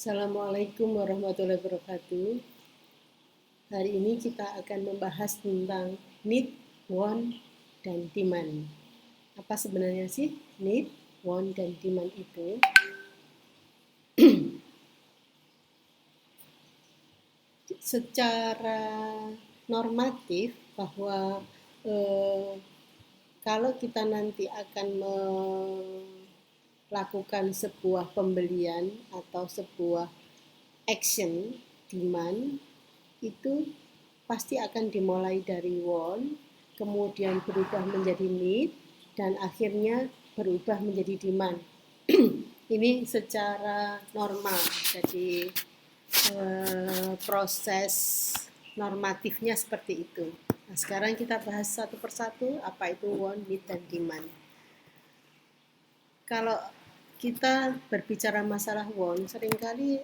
Assalamualaikum warahmatullahi wabarakatuh. Hari ini kita akan membahas tentang need, want, dan demand. Apa sebenarnya sih need, want, dan demand itu? Secara normatif bahwa kalau kita nanti akan melakukan sebuah pembelian atau sebuah action demand itu pasti akan dimulai dari want, kemudian berubah menjadi need, dan akhirnya berubah menjadi demand. Ini secara normal, jadi proses normatifnya seperti itu. Nah, sekarang kita bahas satu persatu apa itu want, need, dan demand. Kalau kita berbicara masalah want, seringkali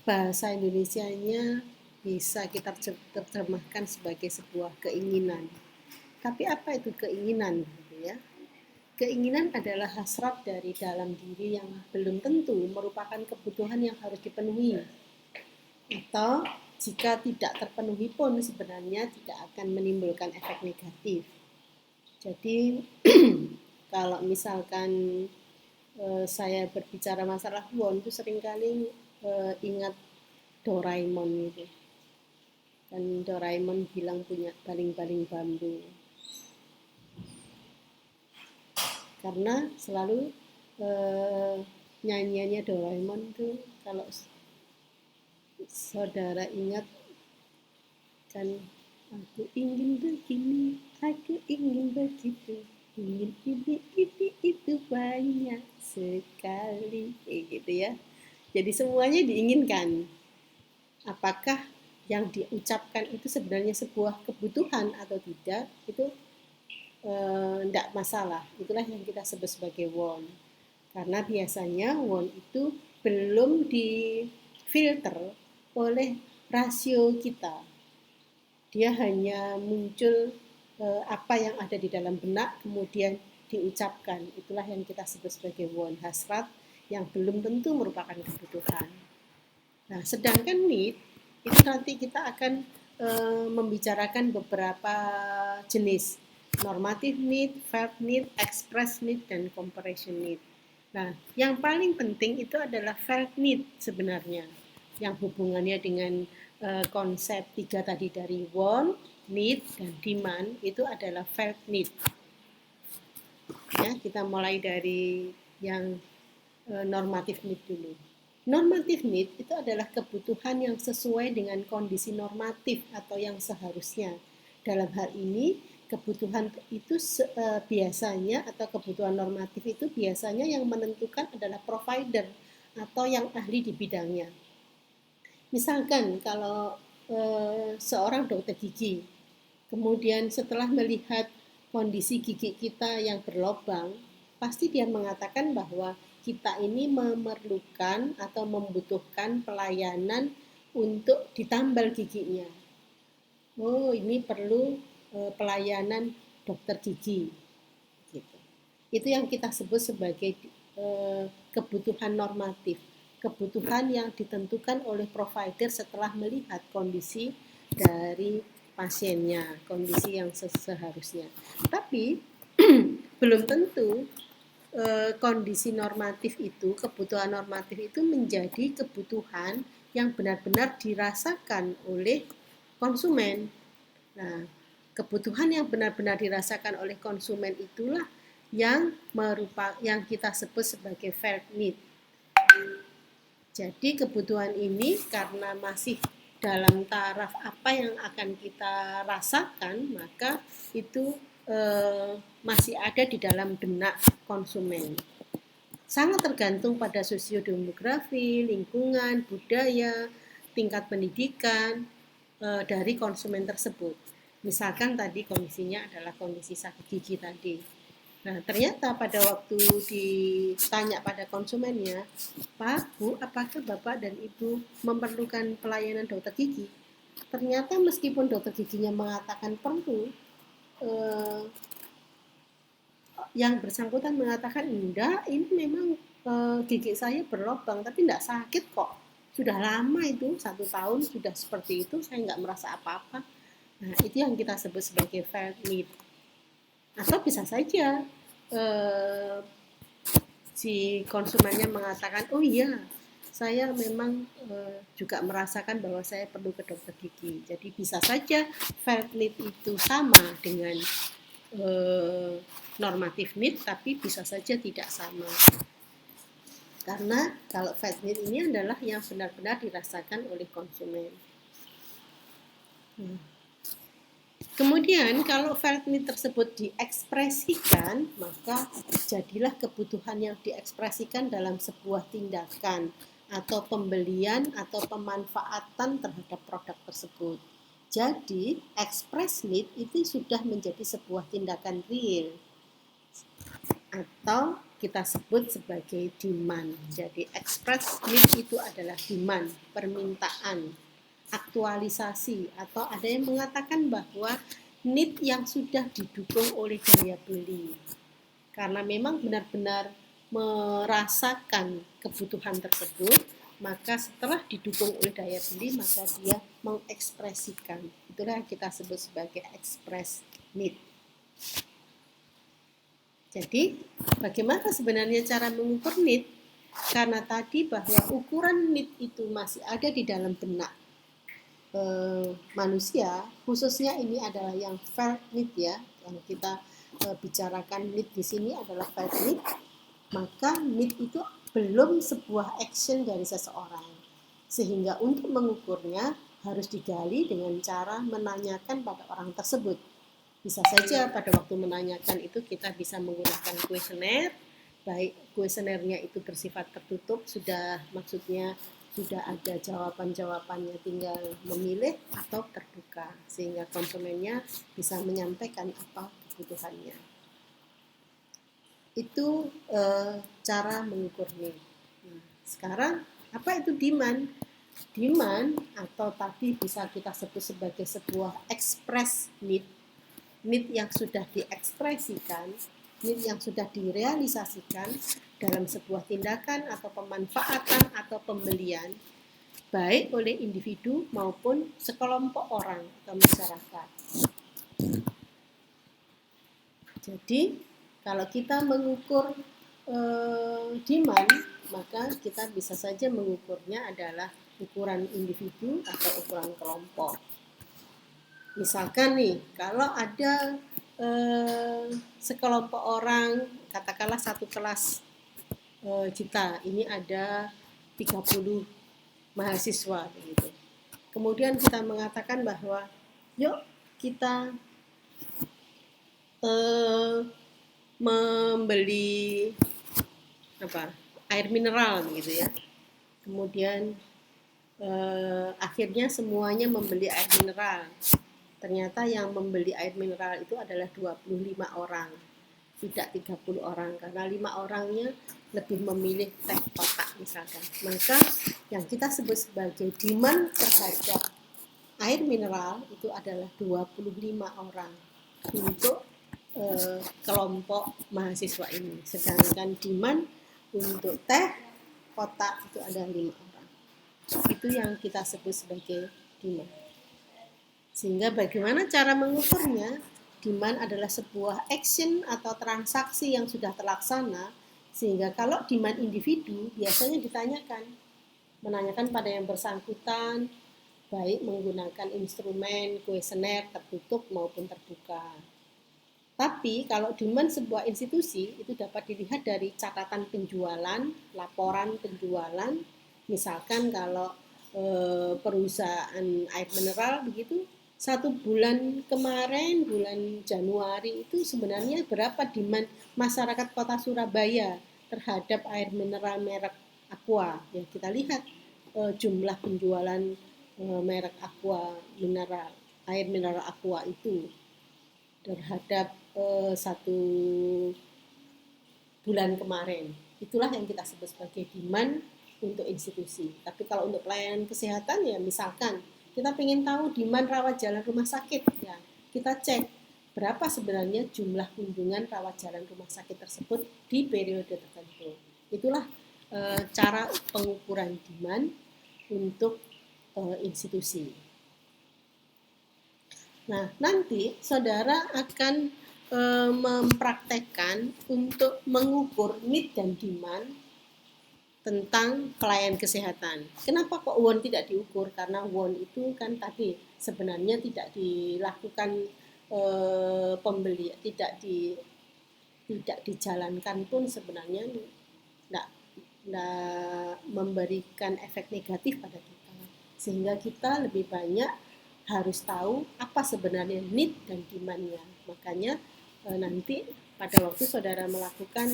bahasa Indonesianya bisa kita terjemahkan sebagai sebuah keinginan. Tapi apa itu keinginan, gitu ya? Keinginan adalah hasrat dari dalam diri yang belum tentu merupakan kebutuhan yang harus dipenuhi. Atau jika tidak terpenuhi pun sebenarnya tidak akan menimbulkan efek negatif. Jadi kalau misalkan saya berbicara masalah want itu seringkali ingat Doraemon gitu. Dan Doraemon bilang punya baling-baling bambu. Karena selalu nyanyiannya Doraemon itu kalau saudara ingat kan, aku ingin begini, aku ingin begitu, ingin ini itu banyak sekali, kayak gitu ya. Jadi semuanya diinginkan. Apakah yang diucapkan itu sebenarnya sebuah kebutuhan atau tidak, itu tidak masalah. Itulah yang kita sebut sebagai want. Karena biasanya want itu belum difilter oleh rasio kita. Dia hanya muncul apa yang ada di dalam benak kemudian diucapkan. Itulah yang kita sebut sebagai want, hasrat yang belum tentu merupakan kebutuhan. Nah, sedangkan need itu nanti kita akan membicarakan beberapa jenis: normative need, felt need, express need, dan comparison need. Nah, yang paling penting itu adalah felt need sebenarnya, yang hubungannya dengan konsep tiga tadi dari want, need, dan demand itu adalah felt need. Ya, kita mulai dari yang normative need dulu. Normative need itu adalah kebutuhan yang sesuai dengan kondisi normatif atau yang seharusnya. Dalam hal ini, kebutuhan itu biasanya atau kebutuhan normatif itu biasanya yang menentukan adalah provider atau yang ahli di bidangnya. Misalkan kalau seorang dokter gigi, kemudian setelah melihat kondisi gigi kita yang berlubang, pasti dia mengatakan bahwa kita ini memerlukan atau membutuhkan pelayanan untuk ditambal giginya. Oh, ini perlu pelayanan dokter gigi. Gitu. Itu yang kita sebut sebagai kebutuhan normatif. Kebutuhan yang ditentukan oleh provider setelah melihat kondisi dari pasiennya, kondisi yang seharusnya. Tapi belum tentu kondisi normatif itu, kebutuhan normatif itu menjadi kebutuhan yang benar-benar dirasakan oleh konsumen. Nah, kebutuhan yang benar-benar dirasakan oleh konsumen itulah yang kita sebut sebagai felt need. Jadi kebutuhan ini karena masih dalam taraf apa yang akan kita rasakan, maka itu masih ada di dalam benak konsumen. Sangat tergantung pada sosiodemografi, lingkungan, budaya, tingkat pendidikan dari konsumen tersebut. Misalkan tadi kondisinya adalah kondisi sakit gigi tadi. Nah, ternyata pada waktu ditanya pada konsumennya, Pak, Bu, apakah Bapak dan Ibu memerlukan pelayanan dokter gigi? Ternyata meskipun dokter giginya mengatakan perlu, yang bersangkutan mengatakan enggak, ini memang gigi saya berlubang tapi tidak sakit kok. Sudah lama itu, 1 tahun sudah seperti itu, saya nggak merasa apa-apa. Nah, itu yang kita sebut sebagai felt need. Atau bisa saja si konsumennya mengatakan, oh iya, saya memang juga merasakan bahwa saya perlu ke dokter gigi. Jadi bisa saja felt need itu sama dengan normative need, tapi bisa saja tidak sama. Karena kalau felt need ini adalah yang benar-benar dirasakan oleh konsumen. Kemudian kalau felt need tersebut diekspresikan, maka jadilah kebutuhan yang diekspresikan dalam sebuah tindakan atau pembelian atau pemanfaatan terhadap produk tersebut. Jadi, express need itu sudah menjadi sebuah tindakan real atau kita sebut sebagai demand. Jadi, express need itu adalah demand, permintaan, aktualisasi, atau ada yang mengatakan bahwa need yang sudah didukung oleh daya beli. Karena memang benar-benar merasakan kebutuhan tersebut, maka setelah didukung oleh daya beli, maka dia mengekspresikan. Itulah yang kita sebut sebagai express need. Jadi, bagaimana sebenarnya cara mengukur need? Karena tadi bahwa ukuran need itu masih ada di dalam benak manusia, khususnya ini adalah yang felt need ya, yang kita bicarakan need di sini adalah felt need, maka need itu belum sebuah action dari seseorang, sehingga untuk mengukurnya harus digali dengan cara menanyakan pada orang tersebut. Bisa saja pada waktu menanyakan itu kita bisa menggunakan kuesioner, baik kuesionernya itu bersifat tertutup, maksudnya sudah ada jawaban-jawabannya, tinggal memilih, atau terbuka sehingga konsumennya bisa menyampaikan apa kebutuhannya. Itu cara mengukur need. Nah, sekarang apa itu demand? Demand atau tadi bisa kita sebut sebagai sebuah express need, need yang sudah diekspresikan, need yang sudah direalisasikan dalam sebuah tindakan atau pemanfaatan atau pembelian, baik oleh individu maupun sekelompok orang atau masyarakat. Jadi, kalau kita mengukur demand, maka kita bisa saja mengukurnya adalah ukuran individu atau ukuran kelompok. Misalkan nih, kalau ada sekelompok orang, katakanlah satu kelas kita, ini ada 30 mahasiswa begitu. Kemudian kita mengatakan bahwa yuk kita membeli air mineral gitu ya. Kemudian akhirnya semuanya membeli air mineral. Ternyata yang membeli air mineral itu adalah 25 orang, tidak 30 orang, karena 5 orangnya lebih memilih teh kotak misalkan. Maka yang kita sebut sebagai demand terhadap air mineral itu adalah 25 orang untuk kelompok mahasiswa ini. Sedangkan demand untuk teh kotak itu ada 5 orang. Itu yang kita sebut sebagai demand. Sehingga bagaimana cara mengukurnya? Demand adalah sebuah action atau transaksi yang sudah terlaksana, sehingga kalau demand individu biasanya menanyakan pada yang bersangkutan, baik menggunakan instrumen kuesioner tertutup maupun terbuka. Tapi kalau demand sebuah institusi itu dapat dilihat dari catatan penjualan, laporan penjualan. Misalkan kalau perusahaan air mineral begitu, 1 bulan kemarin, bulan Januari itu sebenarnya berapa demand masyarakat Kota Surabaya terhadap air mineral merek Aqua. Ya, kita lihat jumlah penjualan merek Aqua mineral, air mineral Aqua itu terhadap 1 bulan kemarin. Itulah yang kita sebut sebagai demand untuk institusi. Tapi kalau untuk pelayanan kesehatan ya misalkan kita ingin tahu demand rawat jalan rumah sakit, ya kita cek berapa sebenarnya jumlah kunjungan rawat jalan rumah sakit tersebut di periode tertentu. Itulah cara pengukuran demand untuk institusi. Nah, nanti saudara akan mempraktekkan untuk mengukur need dan demand tentang pelayanan kesehatan. Kenapa kok WON tidak diukur? Karena WON itu kan tadi sebenarnya tidak dilakukan pembeli, tidak dijalankan pun sebenarnya tidak memberikan efek negatif pada kita. Sehingga kita lebih banyak harus tahu apa sebenarnya need dan demand-nya. Makanya nanti pada waktu saudara melakukan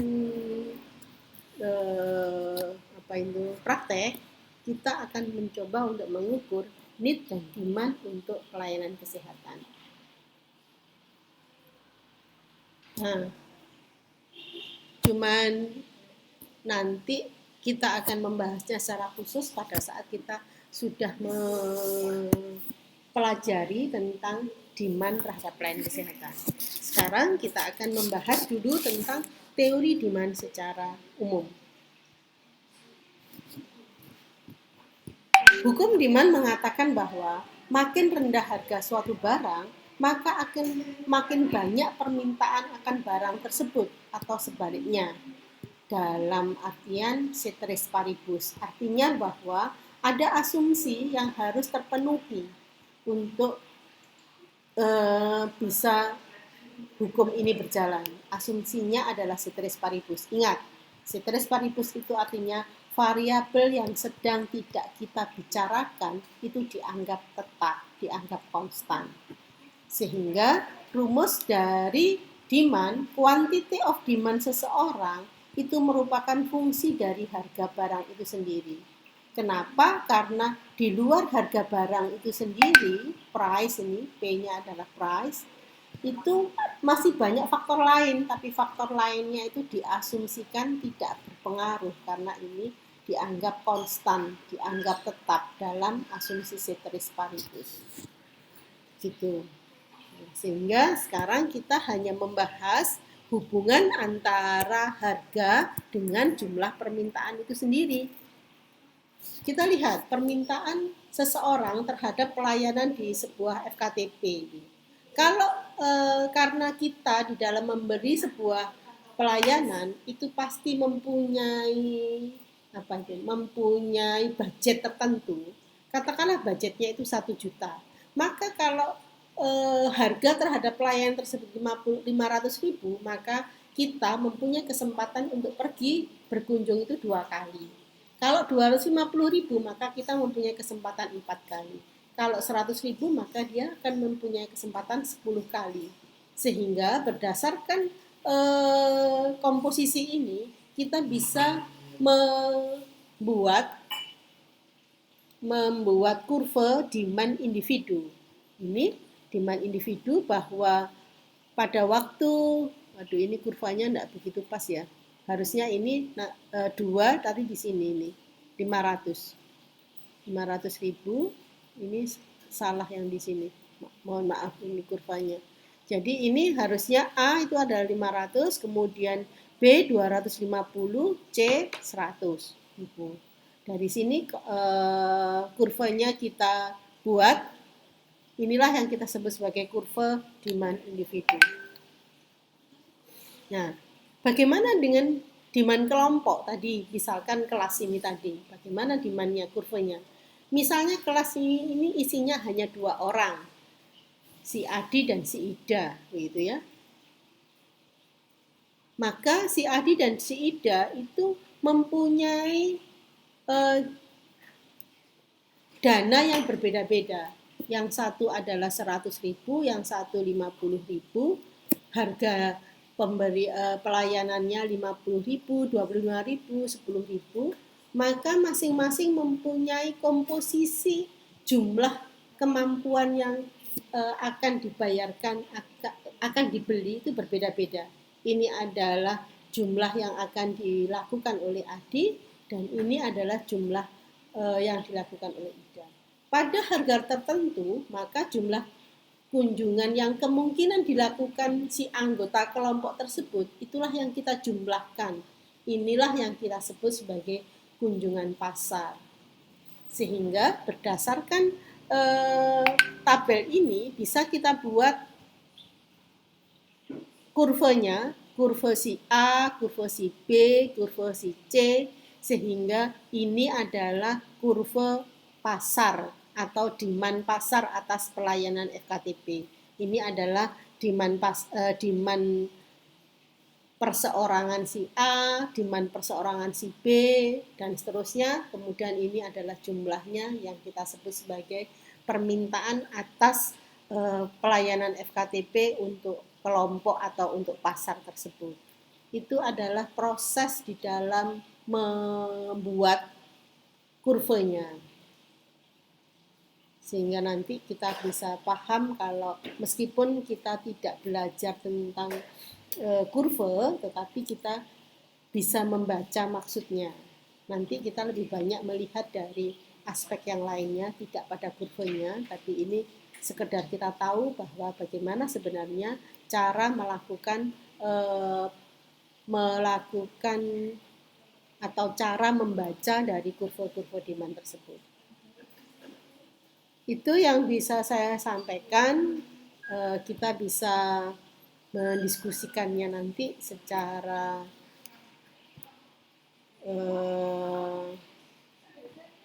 praktek, kita akan mencoba untuk mengukur need dan demand untuk pelayanan kesehatan. Nah, cuman nanti kita akan membahasnya secara khusus pada saat kita sudah mempelajari tentang demand terhadap pelayanan kesehatan. Sekarang kita akan membahas dulu tentang teori demand secara umum. Hukum demand mengatakan bahwa makin rendah harga suatu barang, maka akan makin banyak permintaan akan barang tersebut atau sebaliknya. Dalam artian ceteris paribus, artinya bahwa ada asumsi yang harus terpenuhi untuk bisa hukum ini berjalan. Asumsinya adalah ceteris paribus. Ingat, ceteris paribus itu artinya variabel yang sedang tidak kita bicarakan itu dianggap tetap, dianggap konstan. Sehingga rumus dari demand, quantity of demand seseorang itu merupakan fungsi dari harga barang itu sendiri. Kenapa? Karena di luar harga barang itu sendiri, price ini, P-nya adalah price, itu masih banyak faktor lain, tapi faktor lainnya itu diasumsikan tidak berpengaruh karena ini dianggap konstan, dianggap tetap dalam asumsi ceteris paribus. Gitu. Sehingga sekarang kita hanya membahas hubungan antara harga dengan jumlah permintaan itu sendiri. Kita lihat permintaan seseorang terhadap pelayanan di sebuah FKTP. Kalau karena kita di dalam memberi sebuah pelayanan itu pasti mempunyai budget tertentu. Katakanlah budgetnya itu 1 juta. Maka kalau harga terhadap pelayanan tersebut 500.000, maka kita mempunyai kesempatan untuk pergi berkunjung itu 2 kali. Kalau 250.000, maka kita mempunyai kesempatan 4 kali. Kalau 100.000, maka dia akan mempunyai kesempatan 10 kali. Sehingga berdasarkan komposisi ini, kita bisa membuat kurva demand individu. Ini demand individu bahwa pada waktu, ini kurvanya enggak begitu pas ya. Harusnya ini 2, tadi di sini ini 500.000. Ini salah yang di sini. Mohon maaf ini kurvanya. Jadi ini harusnya A itu adalah 500, kemudian B 250, C 100. Dari sini kurvanya kita buat. Inilah yang kita sebut sebagai kurva demand individu. Nah, bagaimana dengan demand kelompok tadi? Misalkan kelas ini tadi, bagaimana demandnya, kurvanya? Misalnya kelas ini isinya hanya 2 orang, si Adi dan si Ida, gitu ya. Maka si Adi dan si Ida itu mempunyai dana yang berbeda-beda. Yang satu adalah 100.000, yang satu 50.000, harga pelayanannya 50.000, 25.000, 10.000, maka masing-masing mempunyai komposisi jumlah kemampuan yang akan dibayarkan, akan dibeli itu berbeda-beda. Ini adalah jumlah yang akan dilakukan oleh Adi, dan ini adalah jumlah yang dilakukan oleh Ida. Pada harga tertentu, maka jumlah kunjungan yang kemungkinan dilakukan si anggota kelompok tersebut, itulah yang kita jumlahkan. Inilah yang kita sebut sebagai kunjungan pasar. Sehingga berdasarkan tabel ini bisa kita buat kurvanya, kurva si A, kurva si B, kurva si C, sehingga ini adalah kurva pasar atau demand pasar atas pelayanan FKTP. Ini adalah demand perseorangan si A, demand perseorangan si B, dan seterusnya. Kemudian ini adalah jumlahnya yang kita sebut sebagai permintaan atas pelayanan FKTP untuk kelompok atau untuk pasar tersebut. Itu adalah proses di dalam membuat kurvanya. Sehingga nanti kita bisa paham kalau meskipun kita tidak belajar tentang kurva, tetapi kita bisa membaca maksudnya. Nanti kita lebih banyak melihat dari aspek yang lainnya, tidak pada kurvanya, tapi ini sekedar kita tahu bahwa bagaimana sebenarnya cara melakukan atau cara membaca dari kurva-kurva demand tersebut. Itu yang bisa saya sampaikan. Kita bisa mendiskusikannya nanti secara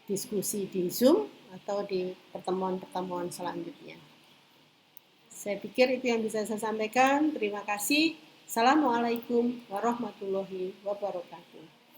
diskusi di Zoom atau di pertemuan-pertemuan selanjutnya. Saya pikir itu yang bisa saya sampaikan. Terima kasih. Assalamualaikum warahmatullahi wabarakatuh.